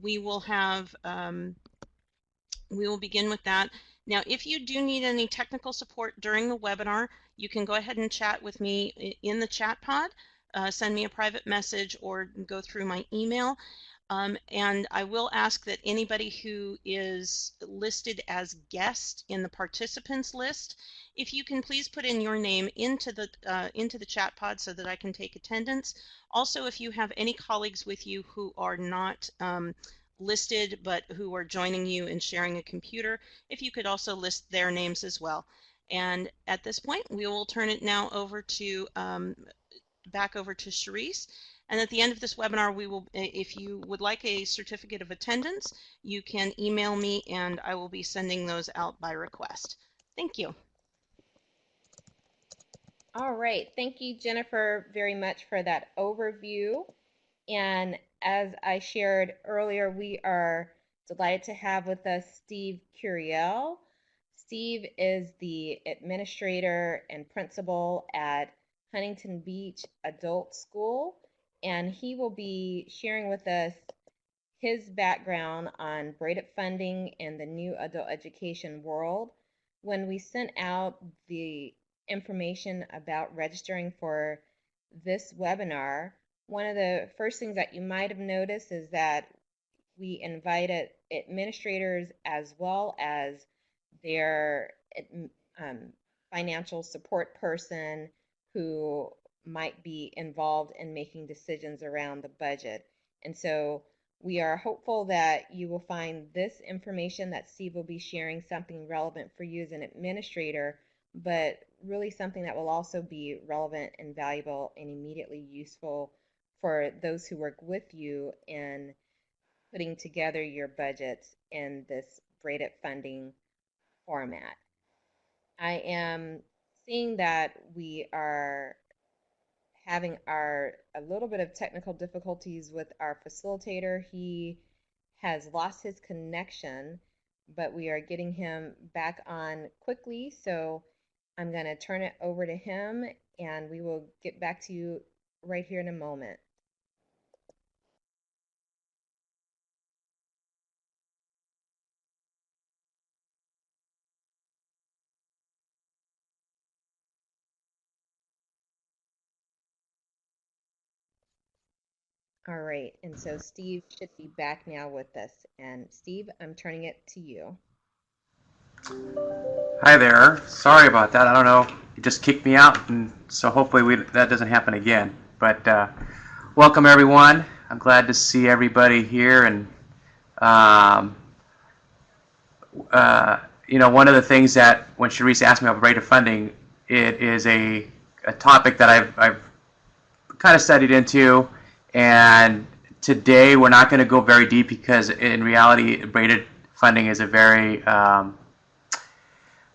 we will have we will begin with that. Now, if you do need any technical support during the webinar, you can go ahead and chat with me in the chat pod, send me a private message, or go through my email. And I will ask that anybody who is listed as guest in the participants list, if you can please put in your name into the chat pod so that I can take attendance. Also, if you have any colleagues with you who are not listed but who are joining you and sharing a computer, if you could also list their names as well. And at this point, we will turn it now over to back over to Charisse. And at the end of this webinar, we will, if you would like a certificate of attendance, you can email me and I will be sending those out by request. Thank you. All right, thank you, Jennifer, very much for that overview. And as I shared earlier, we are delighted to have with us Steve Curiel. Steve is the administrator and principal at Huntington Beach Adult School, and he will be sharing with us his background on braided funding and the new adult education world. When we sent out the information about registering for this webinar, one of the first things that you might have noticed is that we invited administrators as well as their financial support person who might be involved in making decisions around the budget. And so we are hopeful that you will find this information that Steve will be sharing something relevant for you as an administrator, but really something that will also be relevant and valuable and immediately useful for those who work with you in putting together your budgets in this braided funding format. I am seeing that we are having a little bit of technical difficulties with our facilitator. He has lost his connection, but we are getting him back on quickly. So I'm going to turn it over to him and we will get back to you right here in a moment. All right, and so Steve should be back now with us. And Steve, I'm turning it to you. Hi there. Sorry about that. I don't know. You just kicked me out, and so hopefully that doesn't happen again. But welcome, everyone. I'm glad to see everybody here. And you know, one of the things that when Charisse asked me about braided funding, it is a topic that I've kind of studied into. And today we're not going to go very deep because in reality, braided funding is a very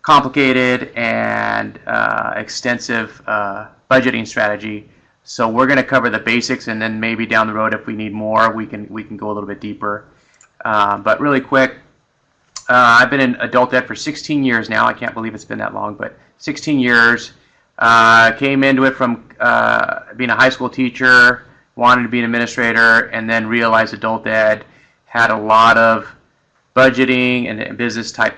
complicated and extensive budgeting strategy. So we're going to cover the basics, and then maybe down the road, if we need more, we can go a little bit deeper. But really quick, I've been in adult ed for 16 years now. I can't believe it's been that long, but 16 years. Came into it from being a high school teacher, wanted to be an administrator, and then realized adult ed had a lot of budgeting and business type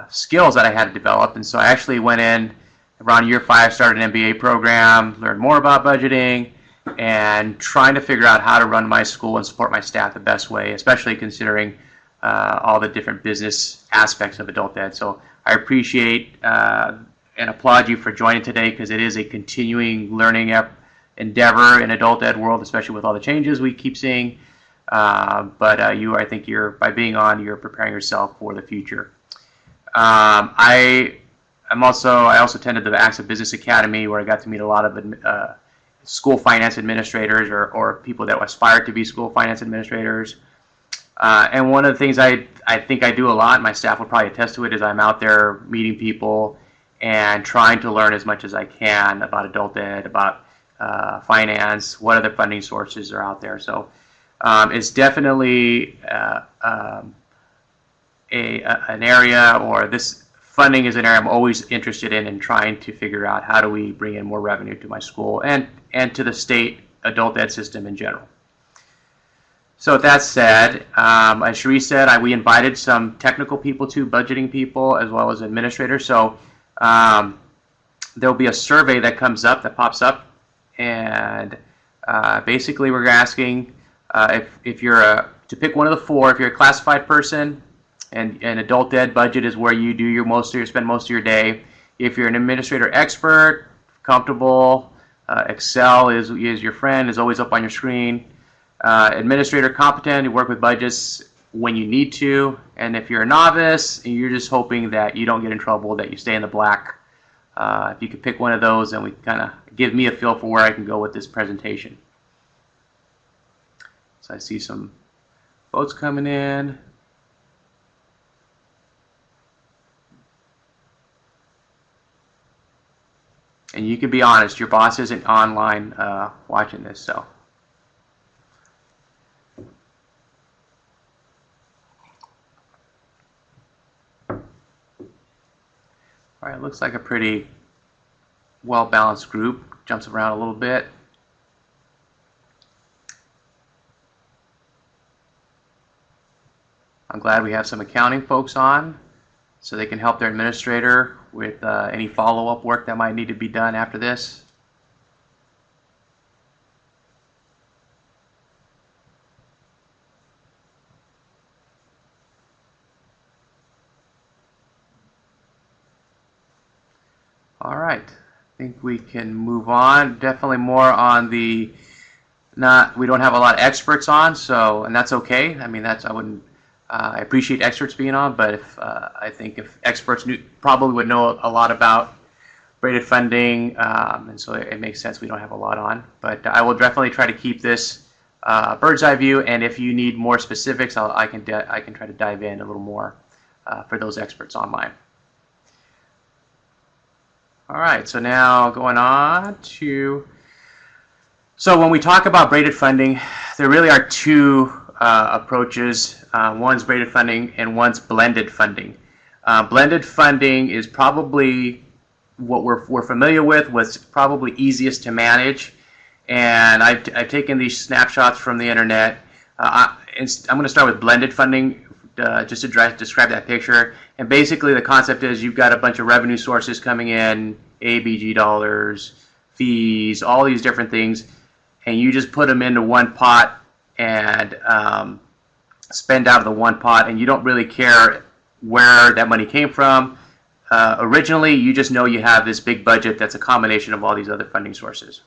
skills that I had to develop. And so I actually went in around year 5, started an MBA program, learned more about budgeting, and trying to figure out how to run my school and support my staff the best way, especially considering all the different business aspects of adult ed. So I appreciate and applaud you for joining today, because it is a continuing learning endeavor in adult ed world, especially with all the changes we keep seeing. But I think by being on, you're preparing yourself for the future. I also attended the Access Business Academy, where I got to meet a lot of school finance administrators or people that aspire to be school finance administrators. And one of the things I think I do a lot, and my staff will probably attest to it, is I'm out there meeting people and trying to learn as much as I can about adult ed, about finance, what other funding sources are out there. So it's definitely an area, or this funding is an area I'm always interested in and trying to figure out how do we bring in more revenue to my school and to the state adult ed system in general. So with that said, as Cherie said, we invited some technical people too, budgeting people as well as administrators. So there'll be a survey that pops up, and basically we're asking if you're to pick one of the four. If you're a classified person, and adult ed budget is where you do spend most of your day. If you're an administrator expert, comfortable, Excel is your friend, is always up on your screen. Administrator competent, you work with budgets when you need to, and if you're a novice and you're just hoping that you don't get in trouble, that you stay in the black, if you could pick one of those, then we kind of give me a feel for where I can go with this presentation. So I see some votes coming in. And you can be honest, your boss isn't online watching this, so. All right, looks like a pretty well-balanced group. Jumps around a little bit. I'm glad we have some accounting folks on, so they can help their administrator with any follow-up work that might need to be done after this. All right, I think we can move on. Definitely more on the, we don't have a lot of experts on, so, and that's okay. I mean, I appreciate experts being on, but I think if experts probably would know a lot about braided funding, and so it makes sense we don't have a lot on. But I will definitely try to keep this bird's eye view, and if you need more specifics, I can try to dive in a little more for those experts online. All right, so now going on to, so when we talk about braided funding, there really are two approaches. One's braided funding and one's blended funding. Blended funding is probably what we're familiar with, what's probably easiest to manage. And I've taken these snapshots from the internet. I'm going to start with blended funding just to describe that picture. And basically the concept is you've got a bunch of revenue sources coming in, ABG dollars, fees, all these different things, and you just put them into one pot and spend out of the one pot, and you don't really care where that money came from. Originally, you just know you have this big budget that's a combination of all these other funding sources.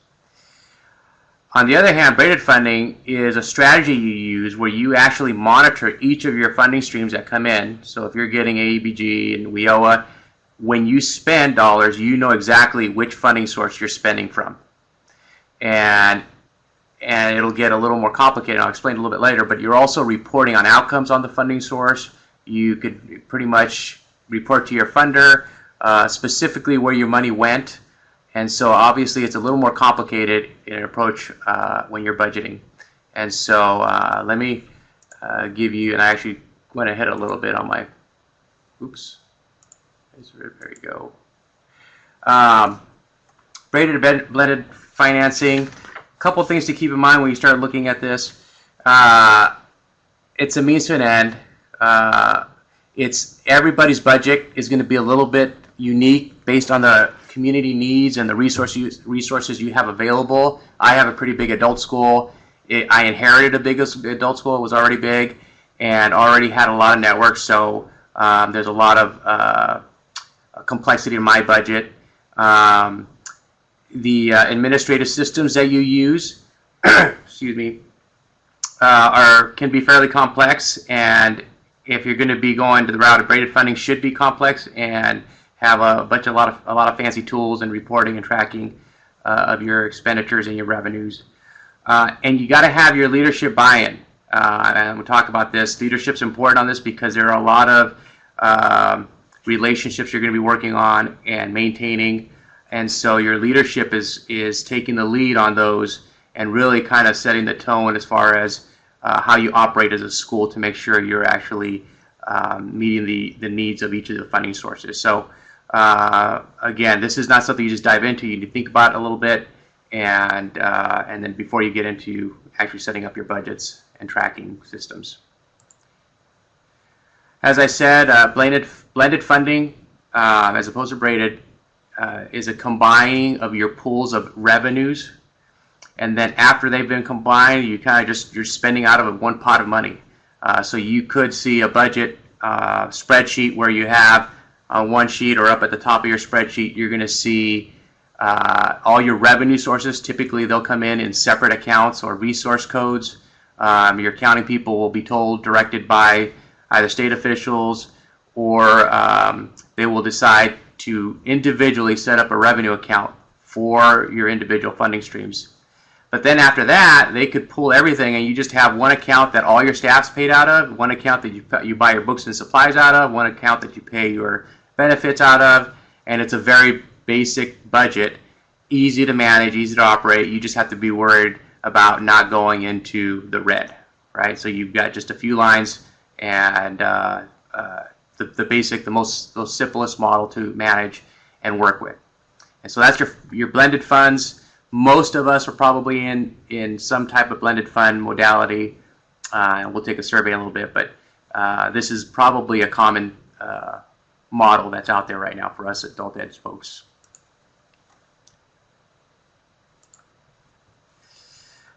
On the other hand, braided funding is a strategy you use where you actually monitor each of your funding streams that come in. So if you're getting ABG and WIOA, when you spend dollars, you know exactly which funding source you're spending from. And it'll get a little more complicated. I'll explain a little bit later, but you're also reporting on outcomes on the funding source. You could pretty much report to your funder specifically where your money went. And so obviously it's a little more complicated in an approach when you're budgeting. And so let me give you, and I actually went ahead a little bit on my, oops, there we go. Braided blended financing. A couple things to keep in mind when you start looking at this. It's a means to an end. It's everybody's budget is going to be a little bit unique based on the community needs and the resources you have available. I have a pretty big adult school. I inherited a big adult school. It was already big and already had a lot of networks, so there's a lot of complexity in my budget. The administrative systems that you use excuse me, can be fairly complex, and if you're going to be going to the route of braided funding, should be complex and have a lot of fancy tools and reporting and tracking of your expenditures and your revenues. And you got to have your leadership buy-in. And we'll talk about this. Leadership's important on this because there are a lot of relationships you're going to be working on and maintaining. And so your leadership is taking the lead on those and really kind of setting the tone as far as how you operate as a school to make sure you're actually meeting the needs of each of the funding sources. So again, this is not something you just dive into. You need to think about it a little bit, and then before you get into actually setting up your budgets and tracking systems. As I said, blended funding, as opposed to braided, is a combining of your pools of revenues, and then after they've been combined, you kind of you're spending out of one pot of money. So you could see a budget spreadsheet where you have on one sheet or up at the top of your spreadsheet, you're going to see all your revenue sources. Typically, they'll come in separate accounts or resource codes. Your accounting people will be directed by either state officials, or they will decide to individually set up a revenue account for your individual funding streams. But then after that, they could pull everything and you just have one account that all your staff's paid out of, one account that you buy your books and supplies out of, one account that you pay your benefits out of, and it's a very basic budget, easy to manage, easy to operate. You just have to be worried about not going into the red, right? So you've got just a few lines, and the most simplest model to manage and work with. And so that's your blended funds. Most of us are probably in some type of blended fund modality, and we'll take a survey in a little bit, but this is probably a common model that's out there right now for us adult ed folks.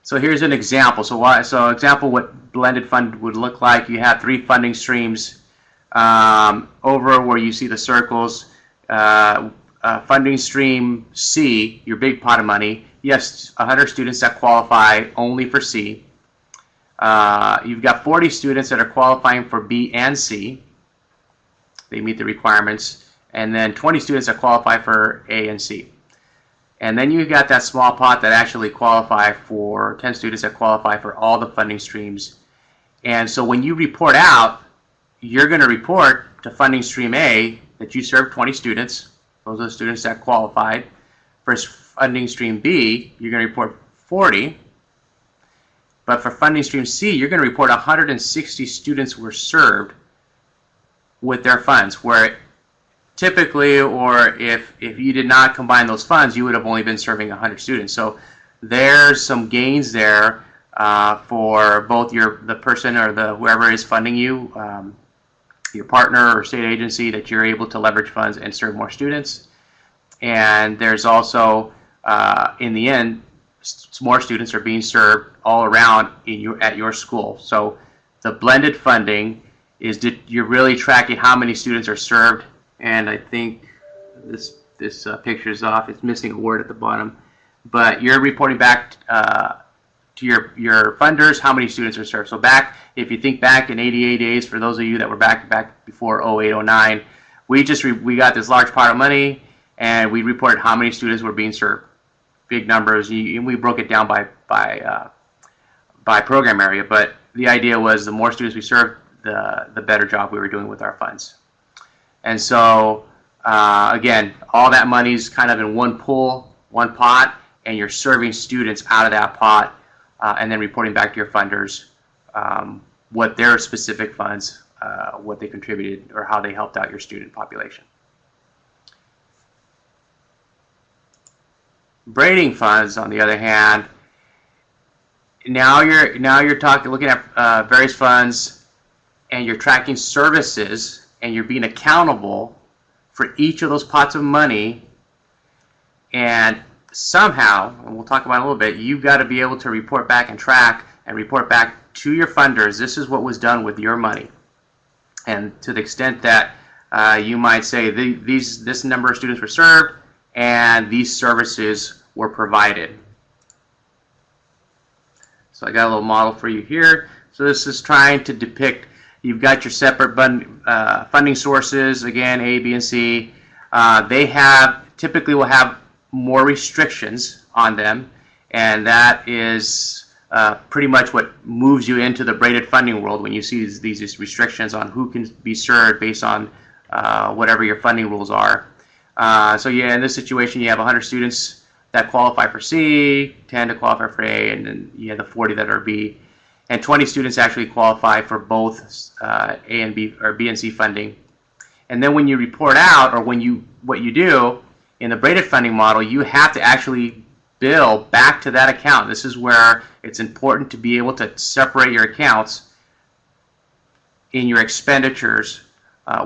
So here's an example. So example what blended fund would look like. You have 3 funding streams over where you see the circles. Funding stream C, your big pot of money. Yes, 100 students that qualify only for C. You've got 40 students that are qualifying for B and C. They meet the requirements. And then 20 students that qualify for A and C. And then you've got that small pot that actually qualify for 10 students that qualify for all the funding streams. And so when you report out, you're going to report to funding stream A that you served 20 students. Those are the students that qualified. For funding stream B, you're going to report 40. But for funding stream C, you're going to report 160 students were served with their funds, where typically, or if you did not combine those funds, you would have only been serving 100 students. So there's some gains there for both the person or whoever is funding you, your partner or state agency, that you're able to leverage funds and serve more students. And there's also, in the end, more students are being served all around at your school. So the blended funding is you're really tracking how many students are served. And I think this picture is off. It's missing a word at the bottom. But you're reporting back to your funders how many students are served. So if you think back in 88 days, for those of you that were back before 08, 09, we got this large pot of money, and we reported how many students were being served. Big numbers, and we broke it down by program area. But the idea was the more students we served, the better job we were doing with our funds. And so, again, all that money's kind of in one pool, one pot, and you're serving students out of that pot, and then reporting back to your funders what their specific funds, what they contributed, or how they helped out your student population. Braiding funds, on the other hand, now you're looking at various funds, and you're tracking services, and you're being accountable for each of those pots of money. And somehow, and we'll talk about it a little bit, you've got to be able to report back and track and report back to your funders, this is what was done with your money. And to the extent that you might say this number of students were served and these services were provided. So I got a little model for you here. So this is trying to depict, you've got your separate funding sources, again, A, B, and C. They typically will have more restrictions on them, and that is pretty much what moves you into the braided funding world when you see these restrictions on who can be served based on whatever your funding rules are. So yeah, in this situation, you have 100 students that qualify for C, 10 to qualify for A, and then you have the 40 that are B. And 20 students actually qualify for both A and B, or B and C funding. And then when you report out, or what you do in the braided funding model, you have to actually bill back to that account. This is where it's important to be able to separate your accounts in your expenditures.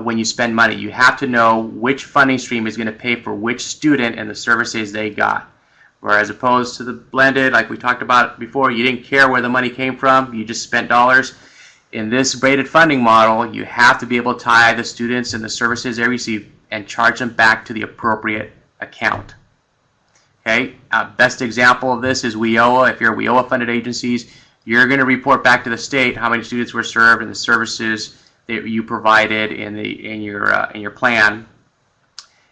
When you spend money, you have to know which funding stream is going to pay for which student and the services they got. Whereas opposed to the blended, like we talked about before, you didn't care where the money came from, you just spent dollars. In this braided funding model, you have to be able to tie the students and the services they receive and charge them back to the appropriate account. Okay, best example of this is WIOA. If you're WIOA funded agencies, you're going to report back to the state how many students were served and the services that you provided in your plan.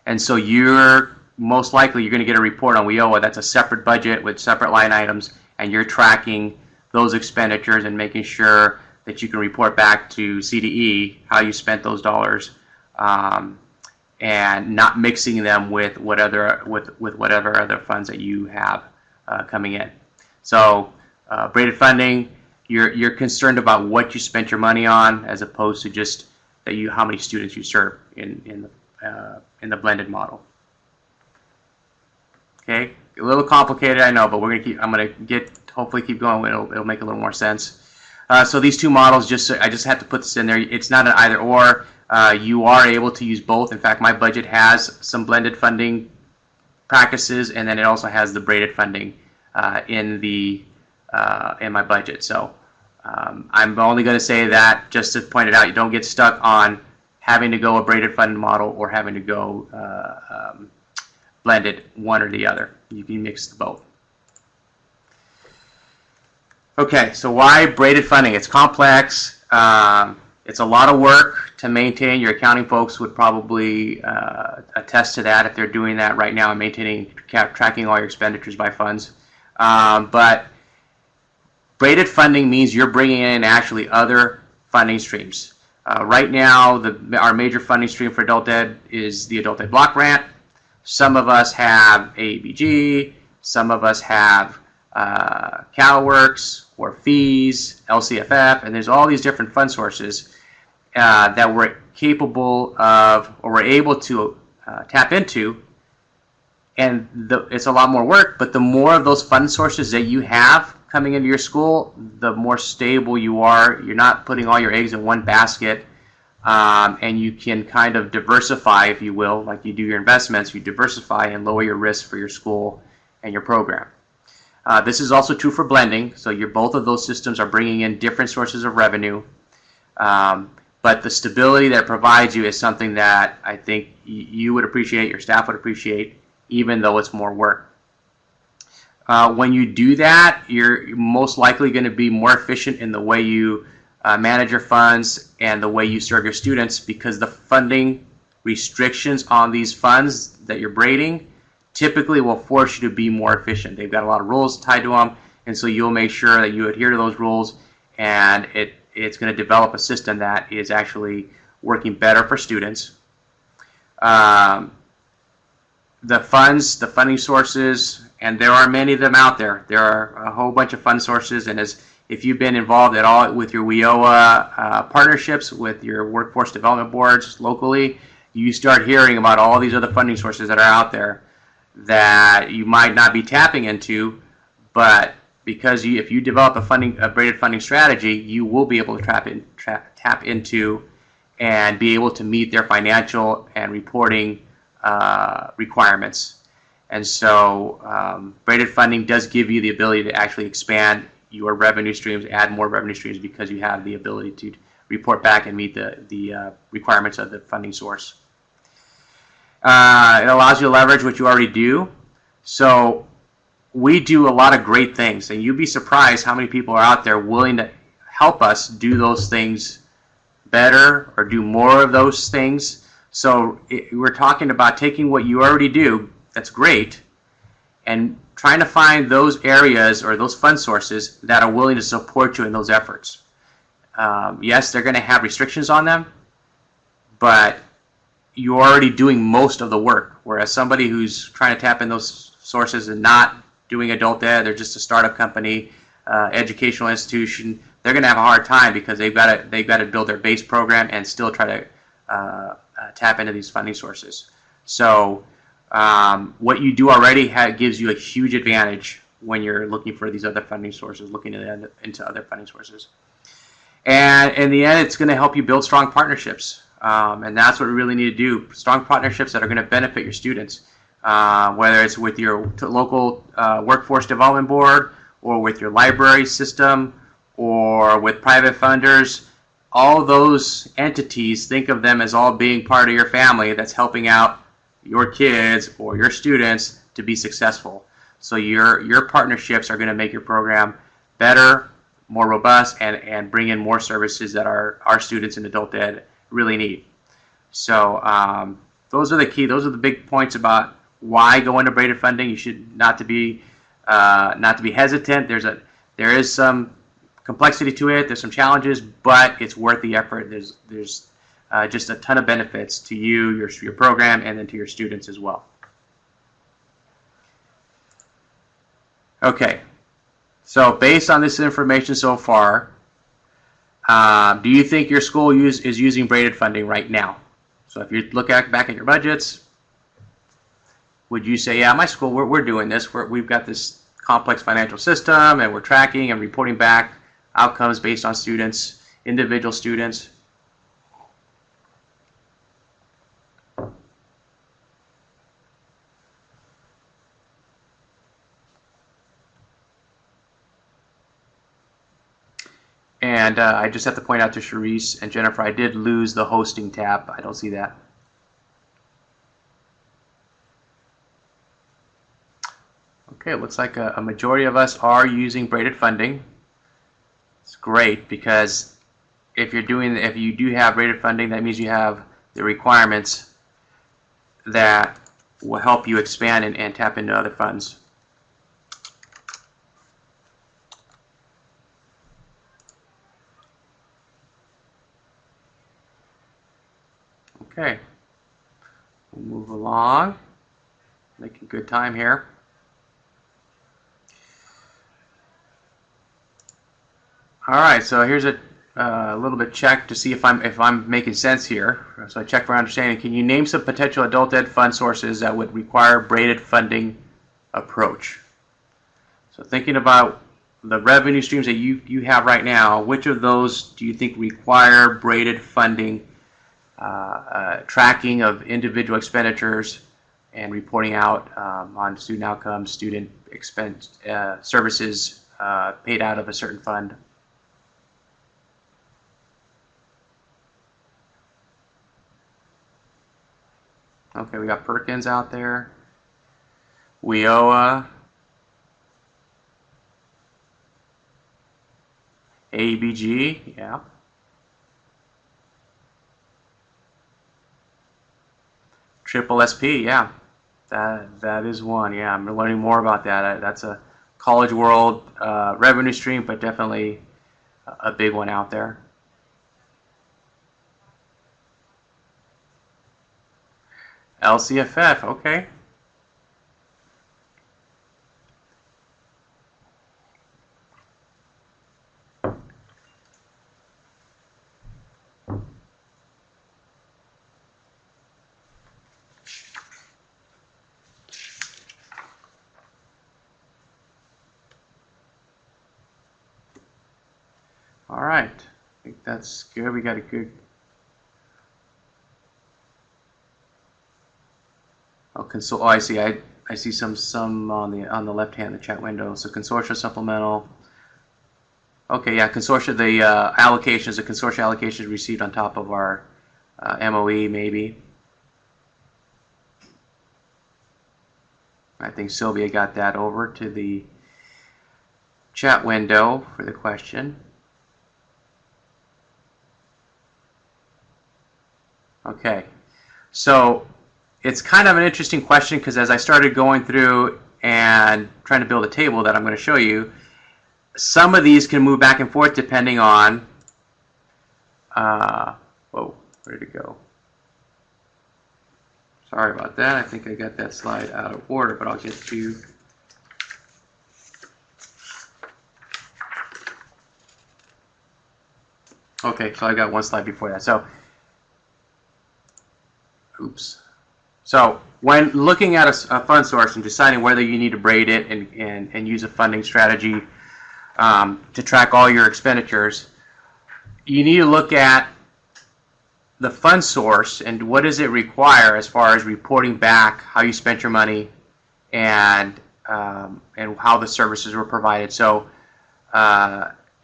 And so you're most likely you're going to get a report on WIOA that's a separate budget with separate line items, and you're tracking those expenditures and making sure that you can report back to CDE how you spent those dollars, and not mixing them with whatever other funds that you have coming in. So braided funding, you're concerned about what you spent your money on as opposed to just that how many students you serve in the blended model. Okay, a little complicated, I know, but I'm gonna hopefully keep going. It'll make a little more sense. So these two models, I just have to put this in there. It's not an either or. You are able to use both. In fact, my budget has some blended funding practices, and then it also has the braided funding in my budget. So I'm only going to say that just to point it out. You don't get stuck on having to go a braided funding model or having to go blended, one or the other. You can mix both. Okay, so why braided funding? It's complex. It's a lot of work to maintain. Your accounting folks would probably attest to that if they're doing that right now and tracking all your expenditures by funds. But braided funding means you're bringing in actually other funding streams. Right now, our major funding stream for adult ed is the adult ed block grant. Some of us have ABG, some of us have CalWorks or fees, LCFF, and there's all these different fund sources that we're capable of or we're able to tap into. And it's a lot more work, but the more of those fund sources that you have coming into your school, the more stable you are. You're not putting all your eggs in one basket, and you can kind of diversify, if you will, like you do your investments, you diversify and lower your risk for your school and your program. This is also true for blending, so both of those systems are bringing in different sources of revenue, but the stability that it provides you is something that I think you would appreciate, your staff would appreciate, even though it's more work. When you do that, you're most likely going to be more efficient in the way you manage your funds and the way you serve your students, because the funding restrictions on these funds that you're braiding typically will force you to be more efficient. They've got a lot of rules tied to them, and so you'll make sure that you adhere to those rules, and it's going to develop a system that is actually working better for students. The funding sources, and there are many of them out there. There are a whole bunch of fund sources, and if you've been involved at all with your WIOA partnerships with your workforce development boards locally, you start hearing about all these other funding sources that are out there that you might not be tapping into, but because if you develop a braided funding strategy, you will be able to tap into and be able to meet their financial and reporting requirements. And so braided funding does give you the ability to actually expand your revenue streams, add more revenue streams, because you have the ability to report back and meet the requirements of the funding source. It allows you to leverage what you already do. So we do a lot of great things, and you'd be surprised how many people are out there willing to help us do those things better or do more of those things. So we're talking about taking what you already do, that's great, and trying to find those areas or those fund sources that are willing to support you in those efforts. Yes, they're going to have restrictions on them, but you're already doing most of the work, whereas somebody who's trying to tap in those sources and not doing adult ed, they're just a startup company, educational institution, they're going to have a hard time because they've got to build their base program and still try to tap into these funding sources. So What you do already gives you a huge advantage when you're looking for these other funding sources, looking into other funding sources. And in the end, it's going to help you build strong partnerships. And that's what we really need to do. Strong partnerships that are going to benefit your students, whether it's with your local workforce development board, or with your library system, or with private funders. All those entities, think of them as all being part of your family that's helping out your kids or your students to be successful. So your partnerships are going to make your program better, more robust, and bring in more services that our students in adult ed really need. So those are the big points about why go into braided funding. You should not to be hesitant. There is some complexity to it. There's some challenges, but it's worth the effort. There's just a ton of benefits to you, your program, and then to your students as well. Okay, so based on this information so far, do you think your school is using braided funding right now? So if you look back at your budgets, would you say, yeah, my school, we're doing this. We've got this complex financial system, and we're tracking and reporting back outcomes based on students, individual students? And I just have to point out to Charisse and Jennifer, I did lose the hosting tab. I don't see that. Okay, it looks like a majority of us are using braided funding. It's great, because if you do have braided funding, that means you have the requirements that will help you expand and tap into other funds. Okay, we'll move along, making good time here. All right, so here's a little bit check to see if I'm making sense here. So I check for understanding. Can you name some potential adult ed fund sources that would require braided funding approach? So thinking about the revenue streams that you have right now, which of those do you think require braided funding, tracking of individual expenditures, and reporting out on student outcomes, student expense services paid out of a certain fund? Okay, we got Perkins out there, WIOA, ABG, yeah. Triple SP, yeah. That is one, yeah. I'm learning more about that. That's a College World revenue stream, but definitely a big one out there. LCFF, okay. All right, I think that's good. We got a good. Oh, I see. I see some on the left hand, the chat window. So consortia supplemental. Okay, yeah, consortia. The allocations, the consortia allocations received on top of our MOE, maybe. I think Sylvia got that over to the chat window for the question. Okay, so it's kind of an interesting question, because as I started going through and trying to build a table that I'm going to show you, some of these can move back and forth depending on, whoa, where did it go? Sorry about that. I think I got that slide out of order, but I'll get to. Okay, so I got one slide before that. So, oops. So when looking at a fund source and deciding whether you need to braid it and use a funding strategy to track all your expenditures, you need to look at the fund source and what does it require as far as reporting back how you spent your money and how the services were provided. So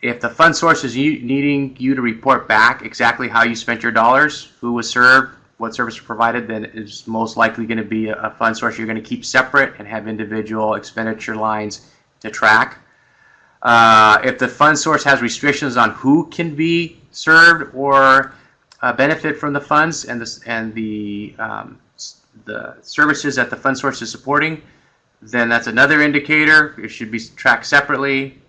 if the fund source is needing you to report back exactly how you spent your dollars, who was served, what service was provided, then it's most likely going to be a fund source you're going to keep separate and have individual expenditure lines to track. If the fund source has restrictions on who can be served or benefit from the funds and the services that the fund source is supporting, then that's another indicator. It should be tracked separately.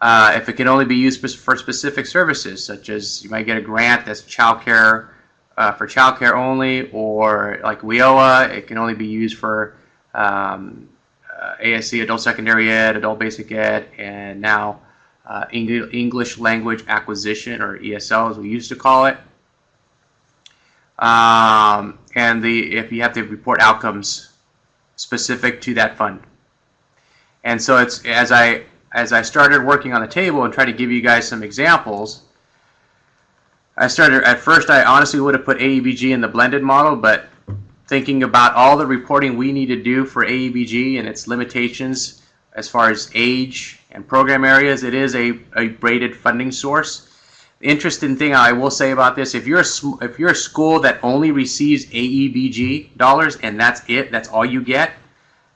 If it can only be used for specific services, such as you might get a grant that's childcare for childcare only, or like WIOA, it can only be used for ASC, Adult Secondary Ed, Adult Basic Ed, and now English Language Acquisition, or ESL as we used to call it. If you have to report outcomes specific to that fund. And so it's as I started working on the table and tried to give you guys some examples, at first I honestly would have put AEBG in the blended model, but thinking about all the reporting we need to do for AEBG and its limitations as far as age and program areas, it is a braided funding source. The interesting thing I will say about this, if you're a school that only receives AEBG dollars and that's it, that's all you get,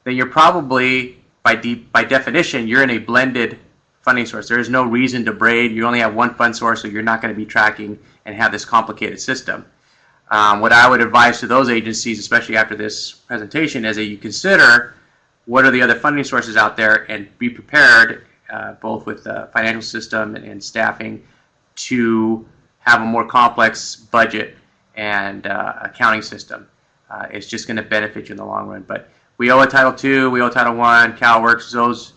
then you're probably, by definition, you're in a blended funding source. There is no reason to braid. You only have one fund source, so you're not going to be tracking and have this complicated system. What I would advise to those agencies, especially after this presentation, is that you consider what are the other funding sources out there and be prepared, both with the financial system and staffing, to have a more complex budget and accounting system. It's just going to benefit you in the long run. But WIOA Title II, WIOA Title I, CalWorks, those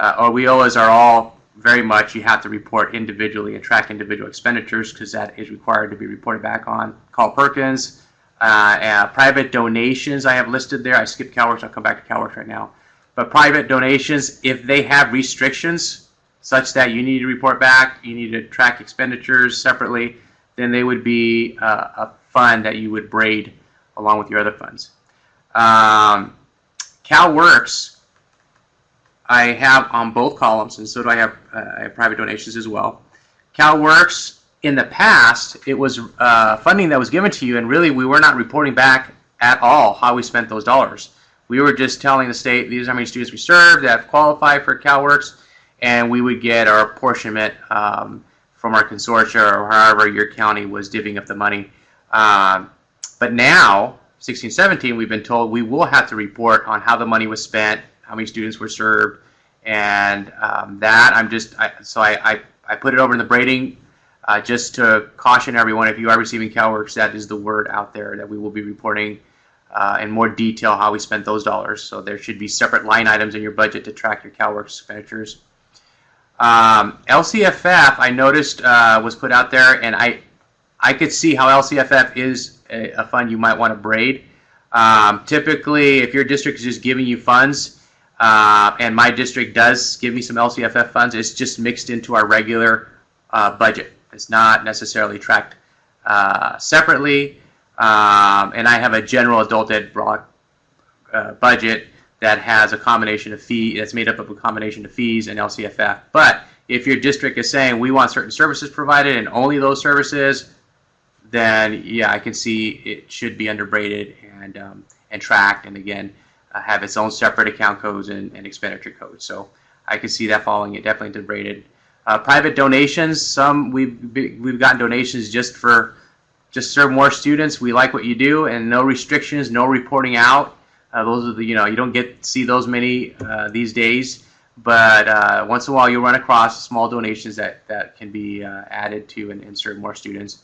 WIOAs are all very much, you have to report individually and track individual expenditures because that is required to be reported back on. Carl Perkins, private donations I have listed there. I skipped CalWorks, I'll come back to CalWorks right now. But private donations, if they have restrictions such that you need to report back, you need to track expenditures separately, then they would be a fund that you would braid along with your other funds. CalWorks, I have on both columns, and so do I have private donations as well. CalWorks, in the past, it was funding that was given to you, and really we were not reporting back at all how we spent those dollars. We were just telling the state, these are how many students we served that qualify for CalWorks, and we would get our apportionment from our consortia or however your county was divvying up the money. But now, 16-17, we've been told we will have to report on how the money was spent, how many students were served, and that I put it over in the braiding just to caution everyone, if you are receiving CalWorks, that is the word out there that we will be reporting in more detail how we spent those dollars. So there should be separate line items in your budget to track your CalWorks expenditures. LCFF, I noticed, was put out there, and I could see how LCFF is a fund you might want to braid. Typically, if your district is just giving you funds, and my district does give me some LCFF funds, it's just mixed into our regular budget. It's not necessarily tracked separately, and I have a general adult ed block budget that has a combination of fee that's made up of a combination of fees and LCFF. But if your district is saying we want certain services provided and only those services, then yeah, I can see it should be under braided and tracked, and again have its own separate account codes and expenditure codes. So I can see that falling it definitely into braided. Private donations, some we've gotten donations just serve more students. We like what you do, and no restrictions, no reporting out. Those are the, you don't get to see those many these days, but once in a while you'll run across small donations that can be added to and serve more students.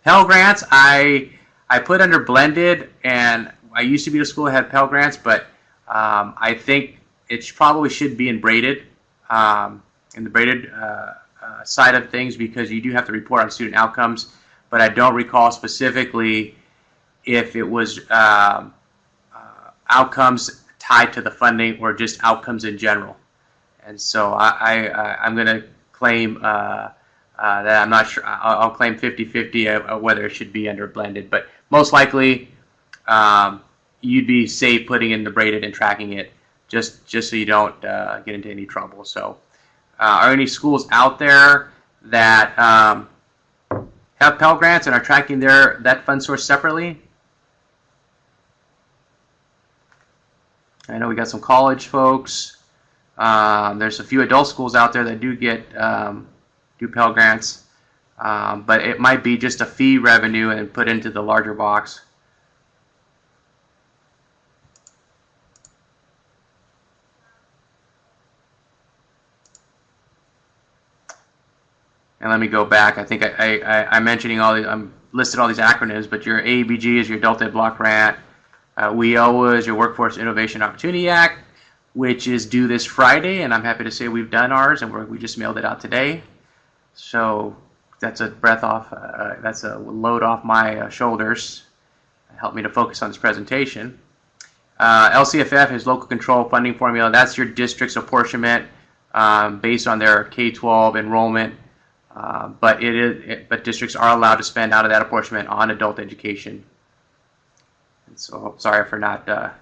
Pell Grants, I put under blended, and I used to be at a school that had Pell Grants, but I think it probably should be in braided, in the braided side of things, because you do have to report on student outcomes, but I don't recall specifically if it was outcomes tied to the funding or just outcomes in general. And so I'm going to claim that I'm not sure. I'll claim 50-50 whether it should be under blended, but most likely you'd be safe putting in the braided and tracking it just so you don't get into any trouble. So are any schools out there that have Pell Grants and are tracking that fund source separately? I know we got some college folks. There's a few adult schools out there that do get do Pell Grants, but it might be just a fee revenue and put into the larger box. And let me go back. I think I'm mentioning I'm listed all these acronyms, but your ABG is your Adult Ed Block Grant. WIOA is your Workforce Innovation Opportunity Act, which is due this Friday, and I'm happy to say we've done ours, and we just mailed it out today. So that's a breath off. That's a load off my shoulders. Help me to focus on this presentation. LCFF is Local Control Funding Formula. That's your district's apportionment based on their K-12 enrollment. But districts are allowed to spend out of that apportionment on adult education. And so sorry for not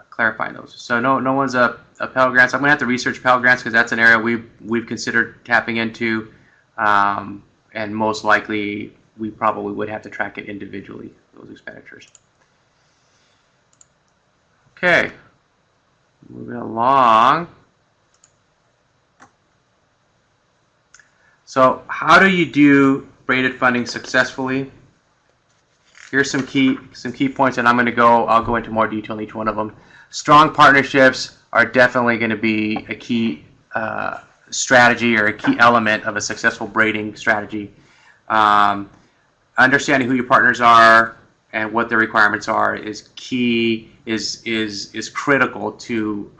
clarifying those. So no one's a Pell Grants. I'm gonna have to research Pell Grants because that's an area we've considered tapping into, and most likely we probably would have to track it individually, those expenditures. Okay, moving along. So how do you do braided funding successfully? Here's some key points, and I'll go into more detail on each one of them. Strong partnerships are definitely going to be a key strategy or a key element of a successful braiding strategy. Understanding who your partners are and what their requirements are is key, is critical to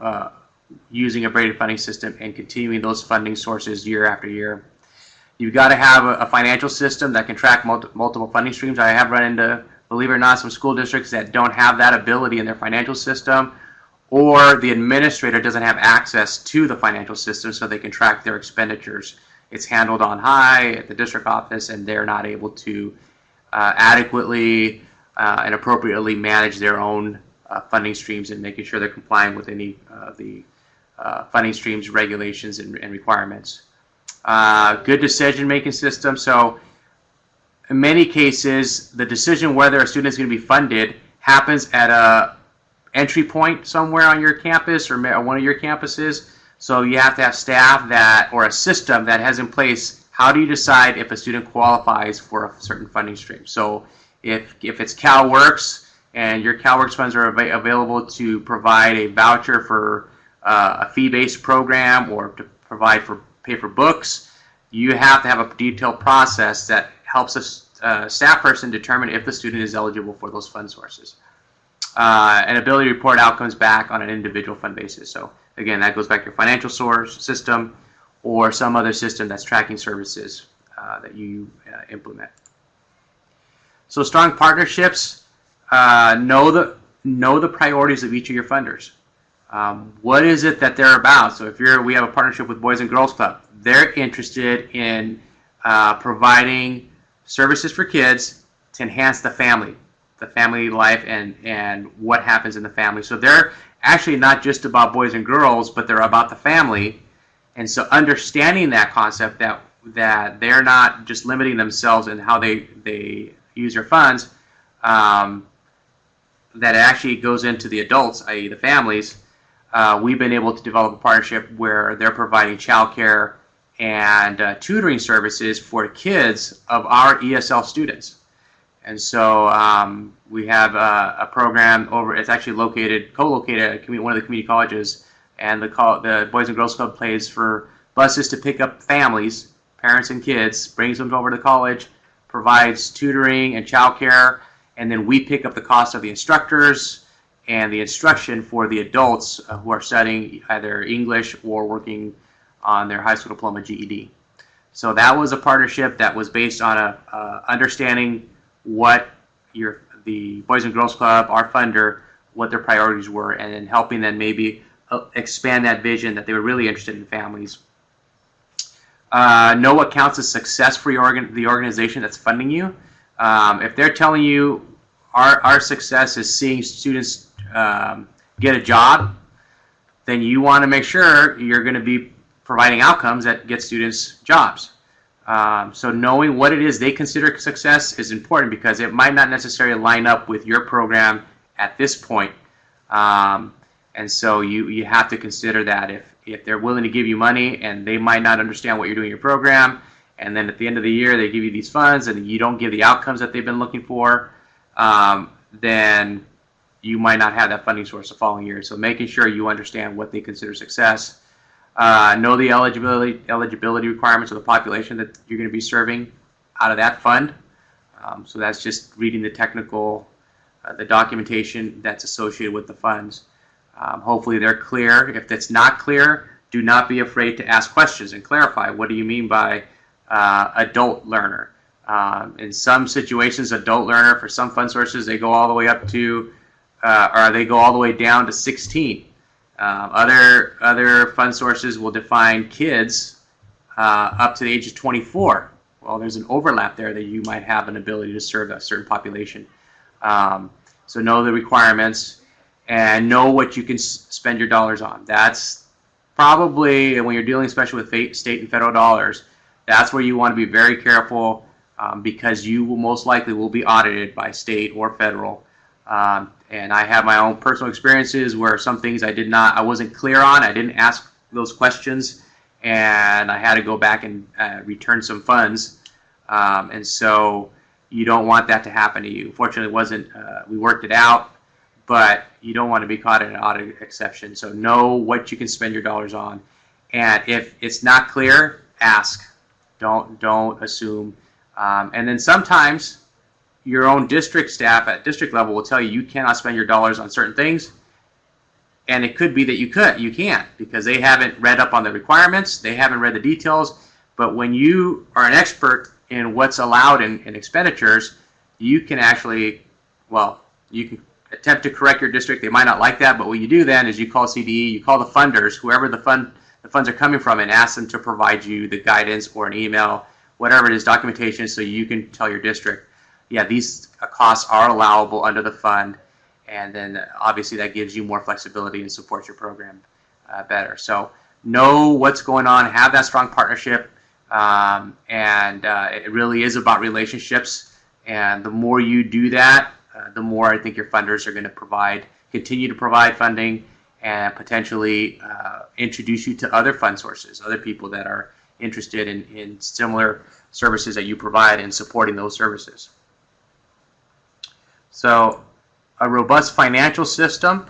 using a braided funding system and continuing those funding sources year after year. You've got to have a financial system that can track multiple funding streams. I have run into, believe it or not, some school districts that don't have that ability in their financial system, or the administrator doesn't have access to the financial system so they can track their expenditures. It's handled on high at the district office, and they're not able to adequately and appropriately manage their own funding streams and making sure they're complying with any of the funding streams, regulations, and requirements. Good decision-making system. So in many cases, the decision whether a student is going to be funded happens at a entry point somewhere on your campus or one of your campuses. So you have to have staff or a system that has in place how do you decide if a student qualifies for a certain funding stream. So if it's CalWorks and your CalWorks funds are available to provide a voucher for a fee-based program or to pay for books, you have to have a detailed process that helps a staff person determine if the student is eligible for those fund sources. An ability to report outcomes back on an individual fund basis. So again, that goes back to your financial source system or some other system that's tracking services that you implement. So strong partnerships, know the priorities of each of your funders. What is it that they're about? So if we have a partnership with Boys and Girls Club, they're interested in providing services for kids to enhance the family life and what happens in the family. So they're actually not just about boys and girls, but they're about the family. And so understanding that concept that they're not just limiting themselves in how they use their funds, that it actually goes into the adults, i.e. the families. We've been able to develop a partnership where they're providing childcare and tutoring services for kids of our ESL students. And so we have a program it's actually co-located at one of the community colleges, and the Boys and Girls Club pays for buses to pick up families, parents and kids, brings them over to college, provides tutoring and childcare, and then we pick up the cost of the instructors and the instruction for the adults who are studying either English or working on their high school diploma GED. So that was a partnership that was based on understanding what the Boys and Girls Club, our funder, what their priorities were, and then helping them maybe expand that vision that they were really interested in families. Know what counts as success for the organization that's funding you. If they're telling you our success is seeing students get a job, then you want to make sure you're going to be providing outcomes that get students jobs. So knowing what it is they consider success is important, because it might not necessarily line up with your program at this point. And so you have to consider that if they're willing to give you money and they might not understand what you're doing in your program, and then at the end of the year they give you these funds and you don't give the outcomes that they've been looking for, then you might not have that funding source the following year. So making sure you understand what they consider success. Know the eligibility requirements of the population that you're going to be serving out of that fund. So that's just reading the technical, the documentation that's associated with the funds. Hopefully they're clear. If it's not clear, do not be afraid to ask questions and clarify. What do you mean by adult learner? In some situations, adult learner, for some fund sources, they go all the way up to, or they go all the way down to 16. Other fund sources will define kids up to the age of 24. Well, there's an overlap there that you might have an ability to serve a certain population. So know the requirements and know what you can spend your dollars on. That's probably, when you're dealing especially with state and federal dollars, that's where you want to be very careful, because you will most likely will be audited by state or federal. And I have my own personal experiences where some things I wasn't clear on. I didn't ask those questions, and I had to go back and return some funds. And so you don't want that to happen to you. Fortunately, it wasn't. We worked it out, but you don't want to be caught in an audit exception. So know what you can spend your dollars on, and if it's not clear, ask. Don't assume. And then sometimes your own district staff at district level will tell you you cannot spend your dollars on certain things, and it could be that you can't, because they haven't read up on the requirements, they haven't read the details. But when you are an expert in what's allowed in expenditures, you can actually, you can attempt to correct your district. They might not like that, but what you do then is you call CDE, you call the funders, whoever the funds are coming from, and ask them to provide you the guidance or an email, whatever it is, documentation, so you can tell your district, yeah, these costs are allowable under the fund, and then obviously that gives you more flexibility and supports your program better. So know what's going on, have that strong partnership, and it really is about relationships, and the more you do that, the more I think your funders are going to continue to provide funding, and potentially introduce you to other fund sources, other people that are interested in similar services that you provide and supporting those services. So a robust financial system.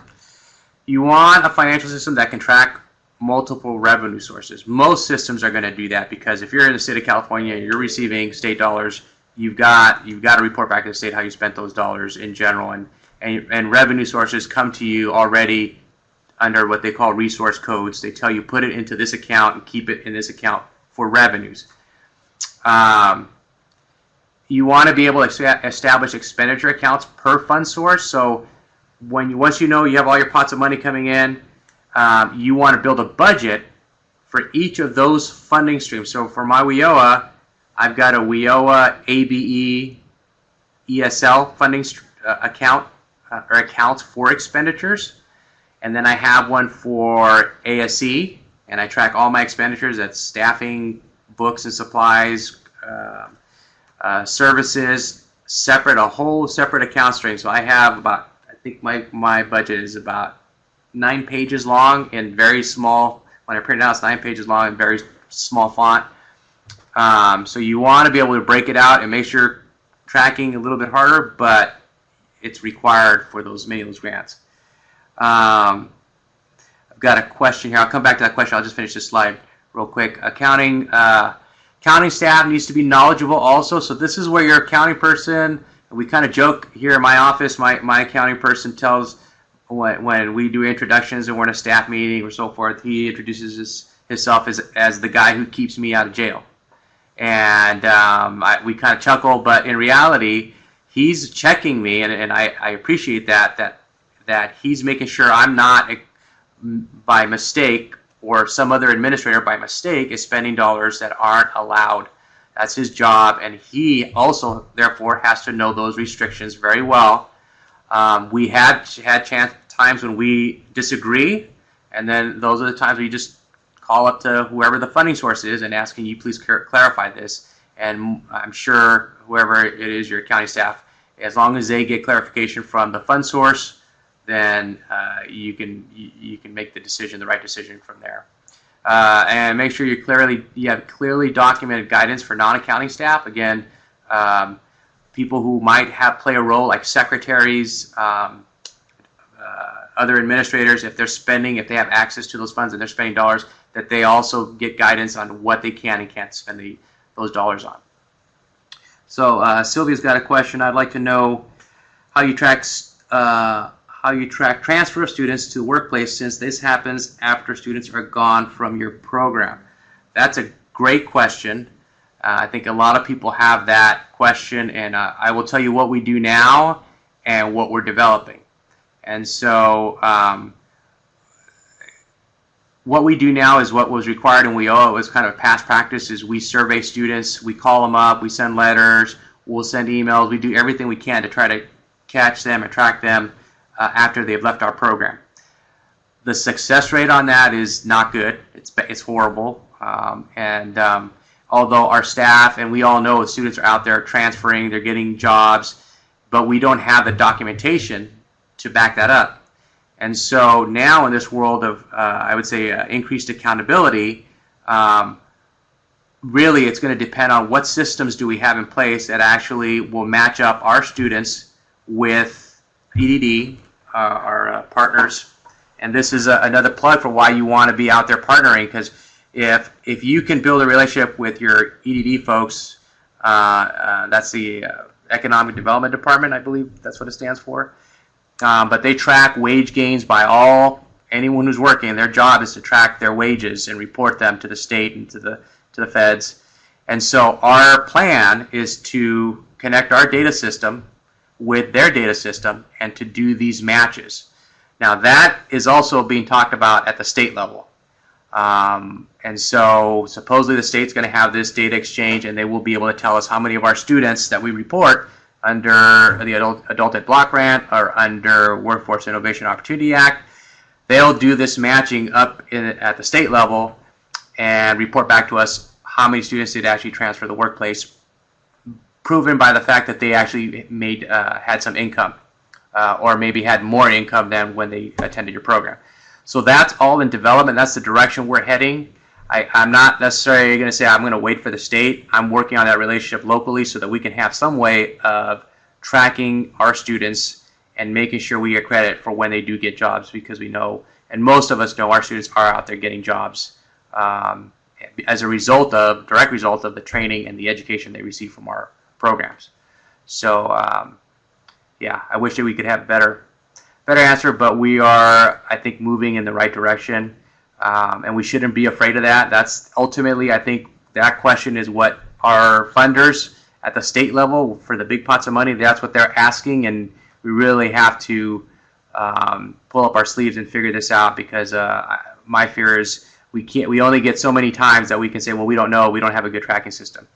You want a financial system that can track multiple revenue sources. Most systems are going to do that, because if you're in the state of California and you're receiving state dollars, you've got to report back to the state how you spent those dollars in general, and revenue sources come to you already under what they call resource codes. They tell you put it into this account and keep it in this account for revenues. You want to be able to establish expenditure accounts per fund source. So once you know you have all your pots of money coming in, you want to build a budget for each of those funding streams. So for my WIOA, I've got a WIOA ABE ESL funding account or accounts for expenditures. And then I have one for ASE, and I track all my expenditures. That's staffing, books and supplies, services, a whole separate account string. So I have about, I think my budget is about 9 pages long and very small. When I print it out, it's 9 pages long and very small font. So you want to be able to break it out and make sure tracking a little bit harder, but it's required for many of those grants. I've got a question here. I'll come back to that question. I'll just finish this slide real quick. Accounting staff needs to be knowledgeable also. So this is where your accounting person, we kind of joke here in my office, my accounting person tells, when we do introductions and we're in a staff meeting or so forth, he introduces himself as the guy who keeps me out of jail. And we kind of chuckle, but in reality, he's checking me, and I appreciate that that he's making sure I'm not, by mistake, or some other administrator by mistake is spending dollars that aren't allowed. That's his job, and he also, therefore, has to know those restrictions very well. We had times when we disagree, and then those are the times we just call up to whoever the funding source is and ask, can you please clarify this? And I'm sure whoever it is, your accounting staff, as long as they get clarification from the fund source, then you can make the decision, the right decision from there. And make sure you have clearly documented guidance for non-accounting staff. Again, people who might play a role, like secretaries, other administrators, if they have access to those funds and they're spending dollars, that they also get guidance on what they can and can't spend those dollars on. So Sylvia's got a question. I'd like to know how you track transfer of students to the workplace, since this happens after students are gone from your program. That's a great question. I think a lot of people have that question, and I will tell you what we do now and what we're developing. And so what we do now is what was required, and it was kind of past practice, is we survey students, we call them up, we send letters, we'll send emails, we do everything we can to try to catch them and track them after they've left our program. The success rate on that is not good. It's horrible. Although our staff, and we all know students are out there transferring, they're getting jobs, but we don't have the documentation to back that up. And so now in this world of, I would say, increased accountability, really it's going to depend on what systems do we have in place that actually will match up our students with EDD, our partners. And this is another plug for why you want to be out there partnering, because if you can build a relationship with your EDD folks, that's the Economic Development Department, I believe that's what it stands for. But they track wage gains by anyone who's working. Their job is to track their wages and report them to the state and to the feds. And so our plan is to connect our data system with their data system and to do these matches. Now that is also being talked about at the state level. And so supposedly the state's going to have this data exchange, and they will be able to tell us how many of our students that we report under the Adult Ed Block Grant or under Workforce Innovation Opportunity Act, they'll do this matching up at the state level and report back to us how many students did actually transfer to the workplace, proven by the fact that they actually had some income or maybe had more income than when they attended your program. So that's all in development. That's the direction we're heading. I'm not necessarily going to say I'm going to wait for the state. I'm working on that relationship locally so that we can have some way of tracking our students and making sure we get credit for when they do get jobs, because we know, and most of us know, our students are out there getting jobs as a direct result of the training and the education they receive from our programs. So yeah, I wish that we could have a better answer, but we are, I think, moving in the right direction. And we shouldn't be afraid of that. That's ultimately, I think, that question is what our funders at the state level for the big pots of money, that's what they're asking, and we really have to pull up our sleeves and figure this out, because my fear is we only get so many times that we can say, well, we don't know, we don't have a good tracking system.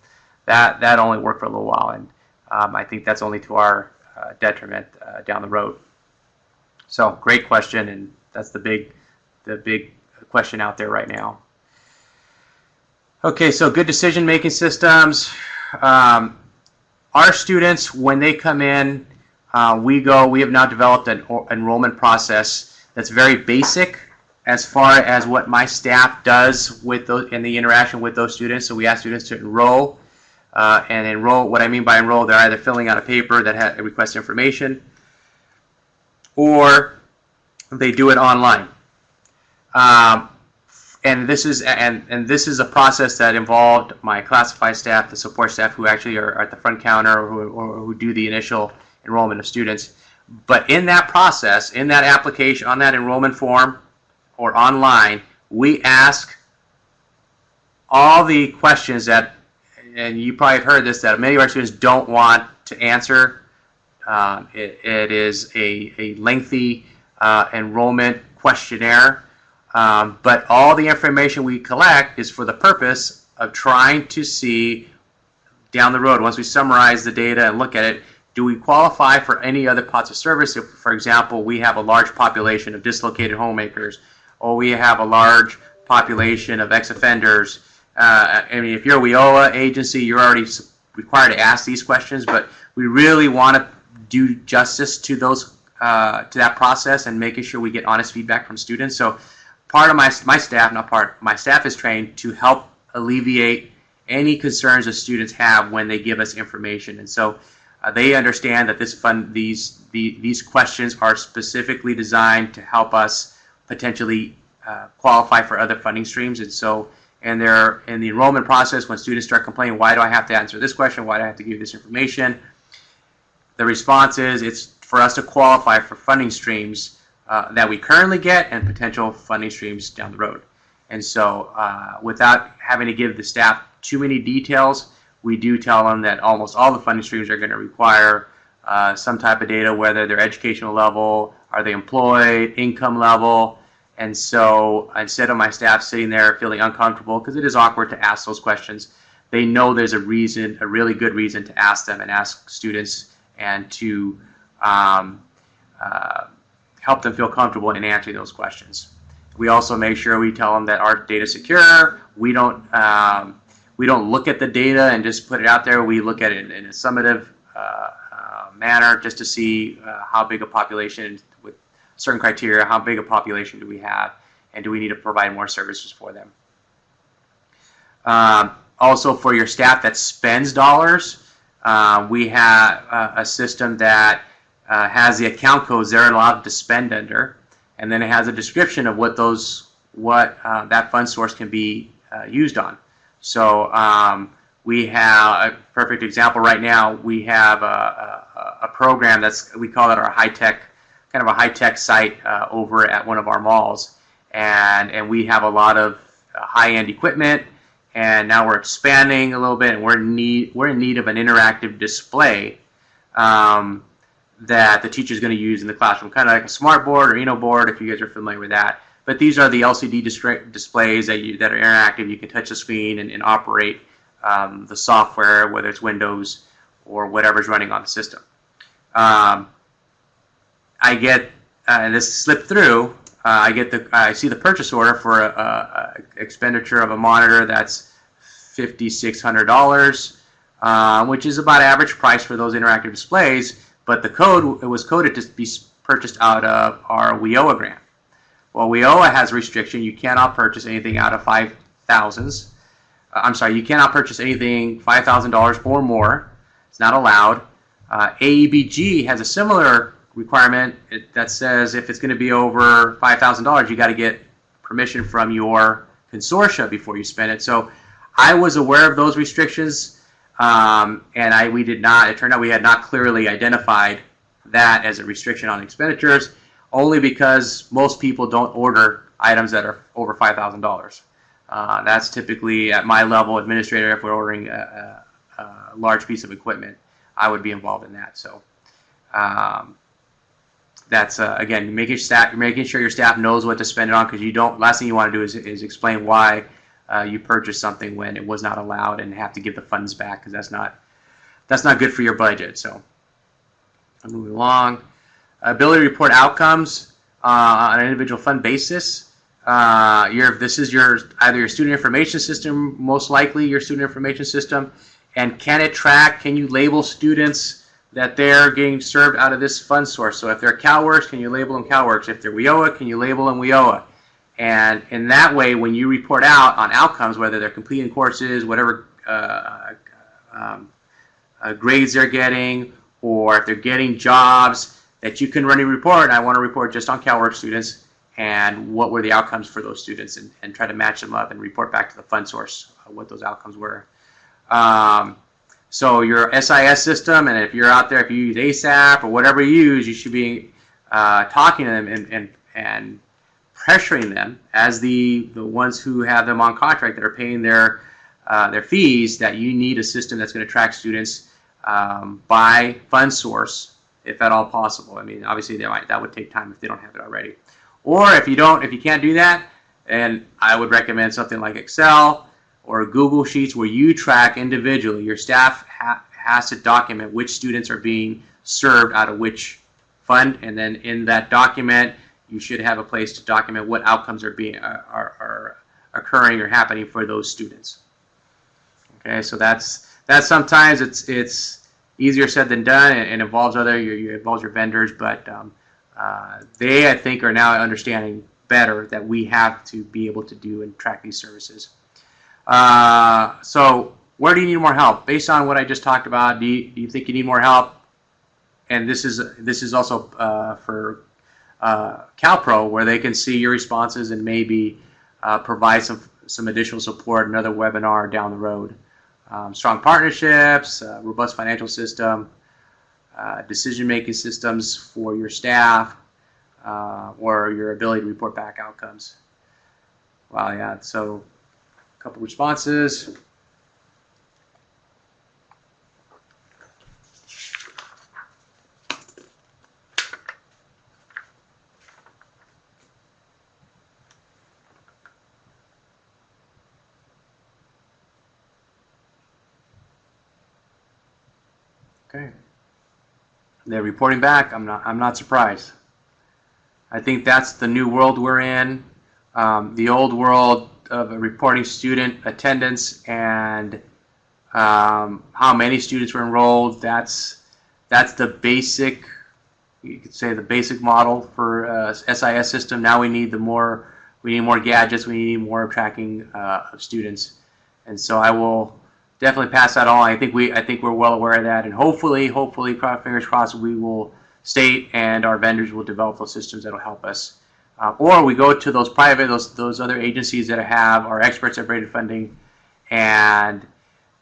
That only worked for a little while, and I think that's only to our detriment down the road. So great question, and that's the big question out there right now. Okay, so good decision-making systems. Our students, when they come in, we have now developed an enrollment process that's very basic as far as what my staff does with those in the interaction with those students. So we ask students to enroll, and enroll. What I mean by enroll, they're either filling out a paper that requests information, or they do it online. And this is a process that involved my classified staff, the support staff who actually are at the front counter or who do the initial enrollment of students. But in that process, in that application, on that enrollment form or online, we ask all the questions that, and you probably have heard this, that many of our students don't want to answer. It is a lengthy enrollment questionnaire. But all the information we collect is for the purpose of trying to see down the road, once we summarize the data and look at it, do we qualify for any other parts of service? If, for example, we have a large population of dislocated homemakers, or we have a large population of ex-offenders. I mean, if you're a WIOA agency, you're already required to ask these questions, but we really want to do justice to those to that process and making sure we get honest feedback from students. So part of my staff, not part, my staff is trained to help alleviate any concerns that students have when they give us information. And so they understand that these questions are specifically designed to help us potentially qualify for other funding streams. And so in the enrollment process, when students start complaining, why do I have to answer this question? Why do I have to give this information? The response is it's for us to qualify for funding streams that we currently get and potential funding streams down the road. And so without having to give the staff too many details, we do tell them that almost all the funding streams are going to require some type of data, whether they're educational level, are they employed, income level. And so instead of my staff sitting there feeling uncomfortable, because it is awkward to ask those questions, they know there's a reason, a really good reason to ask them and ask students and to help them feel comfortable in answering those questions. We also make sure we tell them that our data is secure. We don't look at the data and just put it out there. We look at it in a summative manner just to see how big a population, with certain criteria, how big a population do we have, and do we need to provide more services for them. Also, for your staff that spends dollars, we have a system that has the account codes they're allowed to spend under, and then it has a description of what that fund source can be used on. So we have a perfect example right now. We have a program we call it our high-tech, kind of a high-tech site over at one of our malls, and we have a lot of high-end equipment, and now we're expanding a little bit, and we're in need of an interactive display that the teacher is going to use in the classroom, kind of like a smart board or Eno board, if you guys are familiar with that. But these are the LCD displays that are interactive. You can touch the screen and operate the software, whether it's Windows or whatever's running on the system. I get this slipped through. I see the purchase order for a expenditure of a monitor that's $5,600, which is about average price for those interactive displays. But it was coded to be purchased out of our WIOA grant. Well, WIOA has a restriction. You cannot purchase anything out of $5,000s. I'm sorry, you cannot purchase anything $5,000 or more. It's not allowed. AEBG has a similar requirement that says if it's going to be over $5,000, you got to get permission from your consortia before you spend it. So I was aware of those restrictions, and we did not. It turned out we had not clearly identified that as a restriction on expenditures, only because most people don't order items that are over $5,000. That's typically at my level, administrator. If we're ordering a large piece of equipment, I would be involved in that. So that's again making sure your staff knows what to spend it on, because you don't. Last thing you want to do is explain why you purchased something when it was not allowed and have to give the funds back, because that's not good for your budget. So I'm moving along. Ability to report outcomes on an individual fund basis. This is either your student information system, most likely your student information system, and can you label students that they're getting served out of this fund source? So if they're CalWORKs, can you label them CalWORKs? If they're WIOA, can you label them WIOA? And in that way, when you report out on outcomes, whether they're completing courses, whatever grades they're getting, or if they're getting jobs, that you can run a report. I want to report just on CalWORK students and what were the outcomes for those students, and try to match them up and report back to the fund source what those outcomes were. So your SIS system, and if you're out there, if you use ASAP or whatever you use, you should be talking to them and pressuring them as the ones who have them on contract that are paying their fees, that you need a system that's going to track students by fund source if at all possible. I mean, obviously that would take time if they don't have it already. Or if you can't do that, and I would recommend something like Excel or Google Sheets where you track individually. Your staff has to document which students are being served out of which fund, and then in that document, you should have a place to document what outcomes are occurring or happening for those students. Okay, so that's sometimes it's easier said than done, and involves involves your vendors, but they, I think, are now understanding better that we have to be able to do and track these services. So where do you need more help? Based on what I just talked about, do you think you need more help? And this is also for CalPro, where they can see your responses and maybe provide some additional support, another webinar down the road. Strong partnerships, robust financial system, decision-making systems for your staff, or your ability to report back outcomes. Wow, yeah, so a couple responses. Okay. They're reporting back. I'm not surprised. I think that's the new world we're in. The old world of reporting student attendance and how many students were enrolled. That's the basic. You could say the basic model for SIS system. Now we need more gadgets. We need more tracking of students, and so I will definitely pass that on. I think we're well aware of that, and hopefully, fingers crossed, we will state and our vendors will develop those systems that will help us. Or we go to those those other agencies that have our experts at Braided Funding, and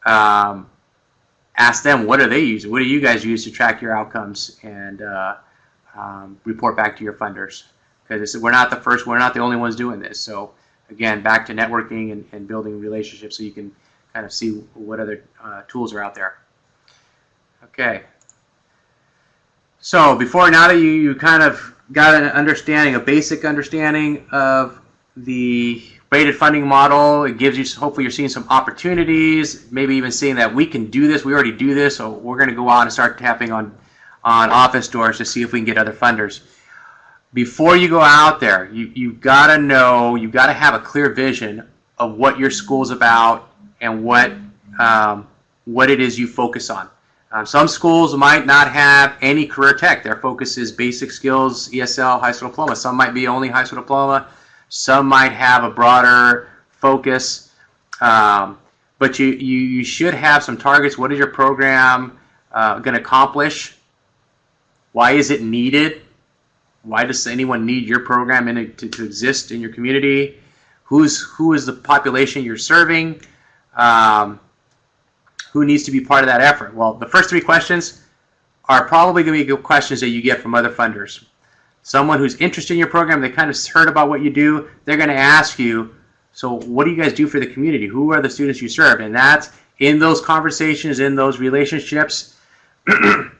ask them, what are they using? What do you guys use to track your outcomes and report back to your funders? Because we're not the first, we're not the only ones doing this. So again, back to networking and building relationships so you can kind of see what other tools are out there. Okay. So now that you kind of got an understanding, a basic understanding of the braided funding model, it gives you, hopefully you're seeing some opportunities, maybe even seeing that we can do this, we already do this, so we're going to go out and start tapping on office doors to see if we can get other funders. Before you go out there, you've got to know, you've got to have a clear vision of what your school's about and what it is you focus on. Some schools might not have any career tech. Their focus is basic skills, ESL, high school diploma. Some might be only high school diploma. Some might have a broader focus. But you should have some targets. What is your program going to accomplish? Why is it needed? Why does anyone need your program to exist in your community? Who is the population you're serving? Who needs to be part of that effort? Well, the first three questions are probably going to be good questions that you get from other funders. Someone who's interested in your program, they kind of heard about what you do, they're going to ask you, so what do you guys do for the community? Who are the students you serve? And that's in those conversations, in those relationships,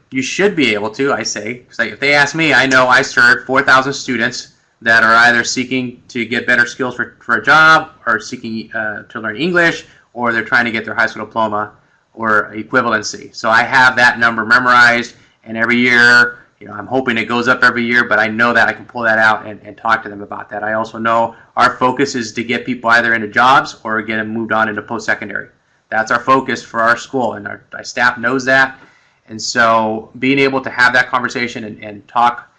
you should be able to, I say, because if they ask me, I know I serve 4,000 students that are either seeking to get better skills for a job, or seeking to learn English, or they're trying to get their high school diploma or equivalency. So I have that number memorized, and every year, I'm hoping it goes up every year, but I know that I can pull that out and talk to them about that. I also know our focus is to get people either into jobs or get them moved on into post-secondary. That's our focus for our school, and our staff knows that. And so being able to have that conversation and talk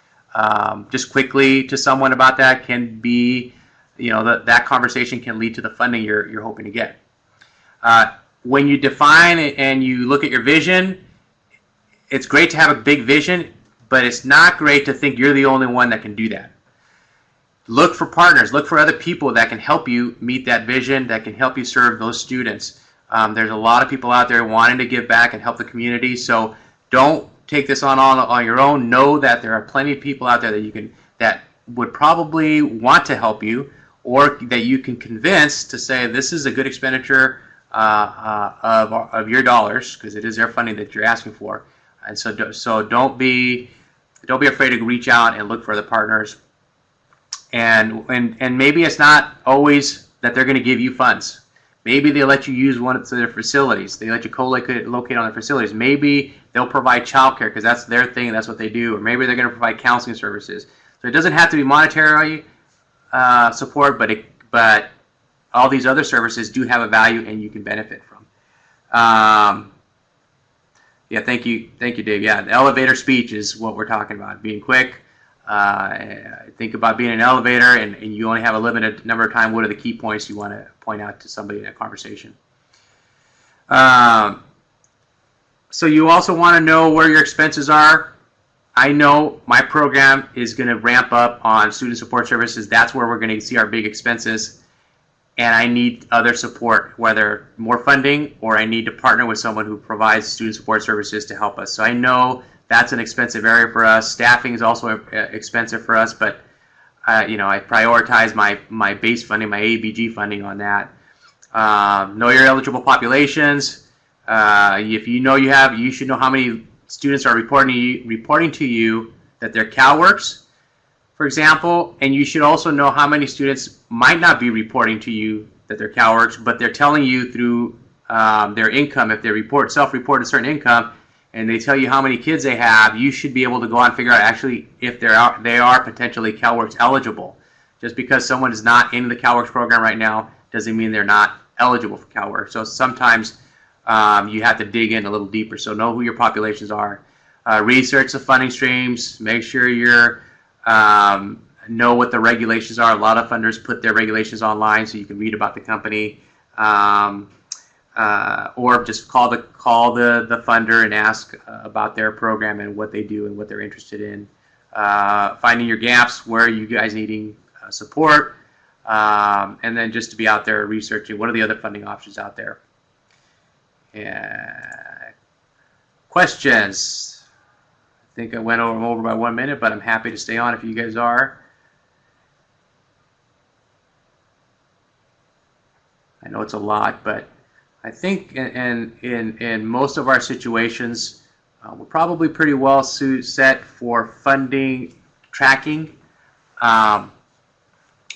just quickly to someone about that can be, that conversation can lead to the funding you're hoping to get. When you define and you look at your vision, it's great to have a big vision, but it's not great to think you're the only one that can do that. Look for partners. Look for other people that can help you meet that vision, that can help you serve those students. There's a lot of people out there wanting to give back and help the community, so don't take this on your own. Know that there are plenty of people out there that would probably want to help you, or that you can convince to say this is a good expenditure of your dollars, because it is their funding that you're asking for. And so don't be afraid to reach out and look for the partners. And maybe it's not always that they're going to give you funds. Maybe they let you use one of their facilities. They let you co-locate on their facilities. Maybe they'll provide childcare because that's their thing. That's what they do. Or maybe they're going to provide counseling services. So it doesn't have to be monetary support, but all these other services do have a value and you can benefit from. Yeah, thank you, Dave. Yeah, the elevator speech is what we're talking about. Being quick. Think about being an elevator, and you only have a limited number of time. What are the key points you want to point out to somebody in a conversation? So you also want to know where your expenses are. I know my program is going to ramp up on student support services. That's where we're going to see our big expenses. And I need other support, whether more funding or I need to partner with someone who provides student support services to help us. So I know that's an expensive area for us. Staffing is also expensive for us, but I prioritize my base funding, my ABG funding on that. Know your eligible populations. If you know you should know how many students are reporting to you that they're CalWORKs, for example, and you should also know how many students might not be reporting to you that they're CalWORKs, but they're telling you through their income. If they self-report a certain income, and they tell you how many kids they have, you should be able to go out and figure out actually if they are potentially CalWORKs eligible. Just because someone is not in the CalWORKs program right now doesn't mean they're not eligible for CalWORKs. So sometimes you have to dig in a little deeper. So know who your populations are. Research the funding streams. Make sure you're know what the regulations are. A lot of funders put their regulations online so you can read about the company. Or just call the funder and ask about their program and what they do and what they're interested in. Finding your gaps, where are you guys needing support, and then just to be out there researching what are the other funding options out there. Questions? I think I went over by 1 minute, but I'm happy to stay on if you guys are. I know it's a lot, but I think in most of our situations, we're probably pretty well set for funding tracking.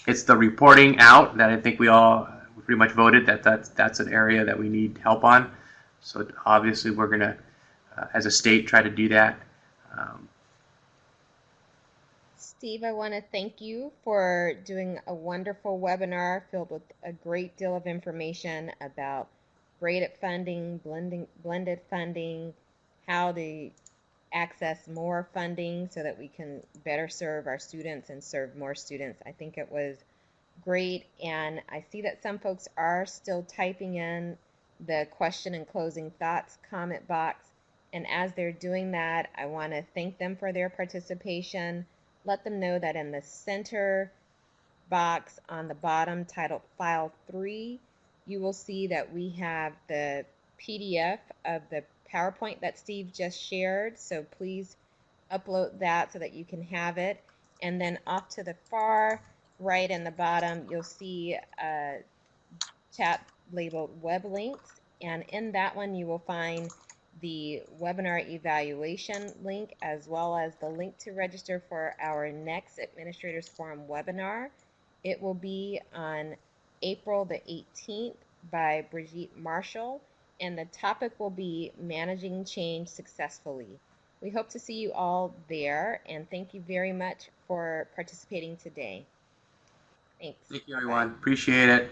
It's the reporting out that I think we pretty much voted that's an area that we need help on. So obviously we're going to, as a state, try to do that. Steve, I want to thank you for doing a wonderful webinar filled with a great deal of information about braided funding, blended funding, how to access more funding so that we can better serve our students and serve more students. I think it was great, and I see that some folks are still typing in the question and closing thoughts comment box, and as they're doing that, I want to thank them for their participation. Let them know that in the center box on the bottom titled File 3, you will see that we have the PDF of the PowerPoint that Steve just shared, so please upload that so that you can have it. And then off to the far right in the bottom, you'll see a tab labeled Web Links, and in that one you will find the webinar evaluation link as well as the link to register for our next Administrators Forum webinar. It will be on April the 18th by Brigitte Marshall, and the topic will be Managing Change Successfully. We hope to see you all there, and thank you very much for participating today. Thanks. Thank you, everyone. Appreciate it.